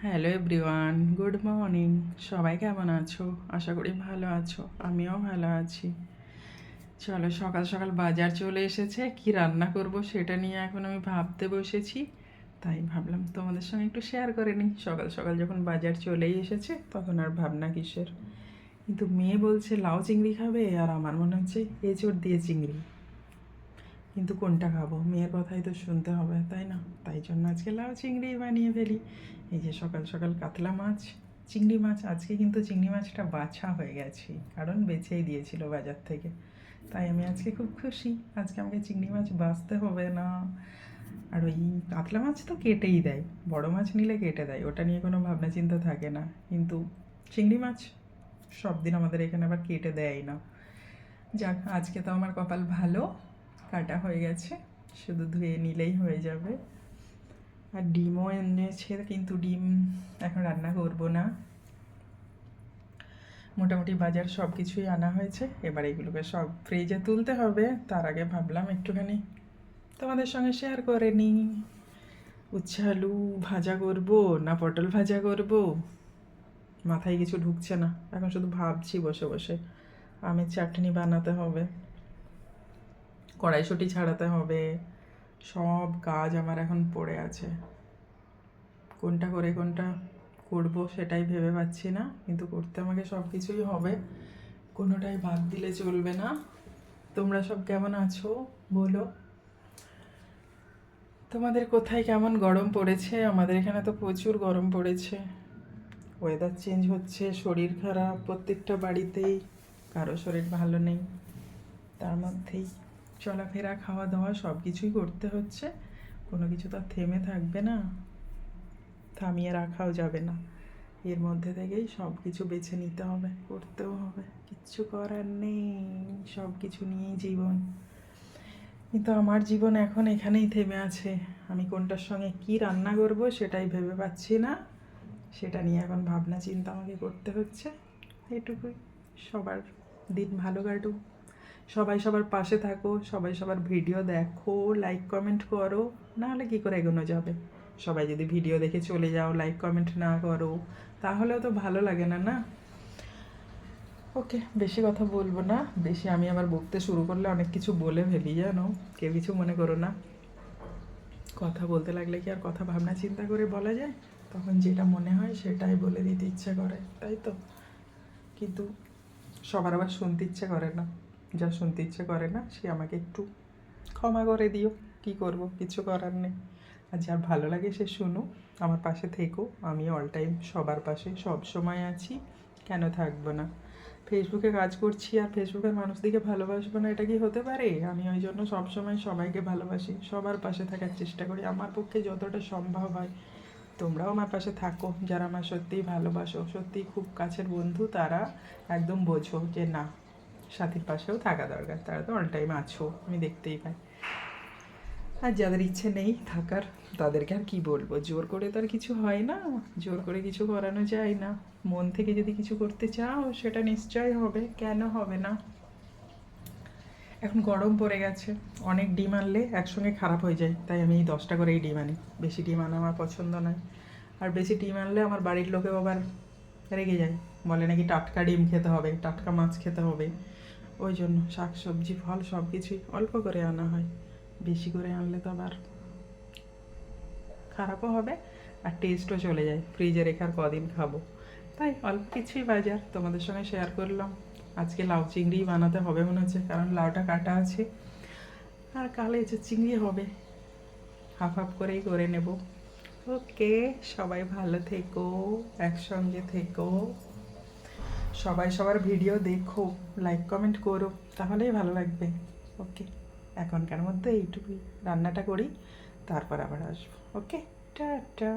Hello everyone, good morning. সবাই কেমন আছো? আশা করি ভালো আছো, আমিও ভালো আছি। চলো, সকাল সকাল বাজার চলে এসেছে, কি রান্না করব সেটা নিয়ে এখন আমি ভাবতে বসেছি। তাই ভাবলাম তোমাদের সঙ্গে একটু শেয়ার করে নিই। সকাল সকাল যখন বাজার চলেই এসেছে তখন আর ভাবনা কিসের। কিন্তু মেয়ে বলছে লাউ চিংড়ি খাবে, আর আমার মনে হচ্ছে এঁচোড় দিয়ে চিংড়ি। কিন্তু কোনটা খাবো, মেয়ের কথাই তো শুনতে হবে, তাই না? তাই জন্য আজকে লাউ চিংড়ি বানিয়ে ফেলি। এই যে সকাল সকাল কাতলা মাছ, চিংড়ি মাছ। আজকে কিন্তু চিংড়ি মাছটা বাছা হয়ে গেছে, কারণ বেছেই দিয়েছিল বাজার থেকে। তাই আমি আজকে খুব খুশি, আজকে আমাকে চিংড়ি মাছ বাছতে হবে না। আর ওই কাতলা মাছ তো কেটেই দেয়, বড় মাছ নিলে কেটে দেয়, ওটা নিয়ে কোনো ভাবনা চিন্তা থাকে না। কিন্তু চিংড়ি মাছ সব দিন আমাদের এখানে আবার কেটে দেয় না। যাক, আজকে তো আমার কপাল ভালো, কাটা হয়ে গেছে, শুধু ধুয়ে নিলেই হয়ে যাবে। আর ডিমও এনেছে, কিন্তু ডিম এখন রান্না করব না। মোটামুটি বাজার সব কিছুই আনা হয়েছে, এবার এগুলোকে সব ফ্রিজে তুলতে হবে। তার আগে ভাবলাম একটুখানি তোমাদের সঙ্গে শেয়ার করে নিই। উচ্ছে আলু ভাজা করব না পটল ভাজা করব, মাথায় কিছু ঢুকছে না। এখন শুধু ভাবছি বসে বসে। আমের চাটনি বানাতে হবে, কড়াইশুঁটি ছাড়াতে হবে, সব কাজ আমার এখন পড়ে আছে। কোনটা করে কোনটা করব সেটাই ভেবে পাচ্ছি না, কিন্তু করতে আমাকে সব কিছুই হবে, কোনোটাই বাদ দিলে চলবে না। তোমরা সব কেমন আছো বলো? তোমাদের কোথায় কেমন গরম পড়েছে? আমাদের এখানে তো প্রচুর গরম পড়েছে। ওয়েদার চেঞ্জ হচ্ছে, শরীর খারাপ প্রত্যেকটা বাড়িতেই, কারো শরীর ভালো নেই। তার মধ্যেই চলাফেরা খাওয়া দাওয়া সব কিছুই করতে হচ্ছে, কোনো কিছু তো আর থেমে থাকবে না, থামিয়ে রাখাও যাবে না। এর মধ্যে থেকেই সব কিছু বেছে নিতে হবে, করতেও হবে, কিচ্ছু করার নেই। সব কিছু নিয়েই জীবন। কিন্তু আমার জীবন এখন এখানেই থেমে আছে। আমি কোনটার সঙ্গে কি রান্না করব সেটাই ভেবে পাচ্ছি না, সেটা নিয়ে এখন ভাবনা চিন্তা আমাকে করতে হচ্ছে। এটুকুই। সবার দিন ভালো কাটুক, সবাই সবার পাশে থাকো, সবাই সবার ভিডিও দেখো, লাইক কমেন্ট করো, নাহলে কী করে এগোনো যাবে? সবাই যদি ভিডিও দেখে চলে যাও, লাইক কমেন্ট না করো, তাহলেও তো ভালো লাগে না, না? ওকে, বেশি কথা বলবো না। বেশি আমি আবার বকতে শুরু করলে অনেক কিছু বলে ফেলি, জানো। কেউ কিছু মনে করো না। কথা বলতে লাগলে কি আর কথা ভাবনা চিন্তা করে বলা যায়? তখন যেটা মনে হয় সেটাই বলে দিতে ইচ্ছে করে, তাই তো? কিন্তু সবার আবার শুনতে ইচ্ছে করে না। যা শুনতে ইচ্ছে করে না সে আমাকে একটু ক্ষমা করে দিও, কী করব, কিছু করার নেই। আর যার ভালো লাগে সে শুনুক, আমার পাশে থেকো। আমি অল টাইম সবার পাশে সব সময় আছি, কেন থাকবো না? ফেসবুকে কাজ করছি আর ফেসবুকের মানুষদিকে ভালোবাসবো না, এটা কি হতে পারে? আমি ওই জন্য সবসময় সবাইকে ভালোবাসি, সবার পাশে থাকার চেষ্টা করি আমার পক্ষে যতটা সম্ভব হয়। তোমরাও আমার পাশে থাকো, যারা আমার সত্যিই ভালোবাসো, সত্যিই খুব কাছের বন্ধু, তারা একদম বোঝো যে না, সাথীর পাশেও থাকা দরকার। তারা তো অল টাইম আছো, আমি দেখতেই পাই। আর যাদের ইচ্ছে নেই থাকার, তাদেরকে আর কী বলবো? জোর করে তো আর কিছু হয় না, জোর করে কিছু করানো যায় না। মন থেকে যদি কিছু করতে চাও সেটা নিশ্চয়ই হবে, কেন হবে না? এখন গরম পড়ে গেছে, অনেক ডিম আনলে একসঙ্গে খারাপ হয়ে যায়, তাই আমি এই 10টা করেই ডিম আনি। বেশি ডিম আনা আমার পছন্দ নয়। আর বেশি ডিম আনলে আমার বাড়ির লোকেও আবার রেগে যায়, বলে নাকি টাটকা ডিম খেতে হবে, টাটকা মাছ খেতে হবে। ওই জন্য শাক সবজি ফল সব কিছুই অল্প করে আনা হয়। বেশি করে আনলে তো আবার খারাপও হবে, আর টেস্টও চলে যায়, ফ্রিজে রেখে আর কদিন খাবো। তাই অল্প কিছুই বাজার তোমাদের সঙ্গে শেয়ার করলাম। আজকে লাউ চিংড়িই বানাতে হবে মনে হচ্ছে, কারণ লাউটা কাটা আছে। আর কালে যে চিংড়ি হবে, হাফ হাফ করেই করে নেব। ওকে, সবাই ভালো থেকো, একসঙ্গে থেকো, সবাই সবার ভিডিও দেখো, লাইক কমেন্ট করো, তাহলেই ভালো লাগবে। ওকে, এখনকার মধ্যে এইটুকুই, রান্নাটা করি, তারপর আবার আসবো। ওকে, টাটা।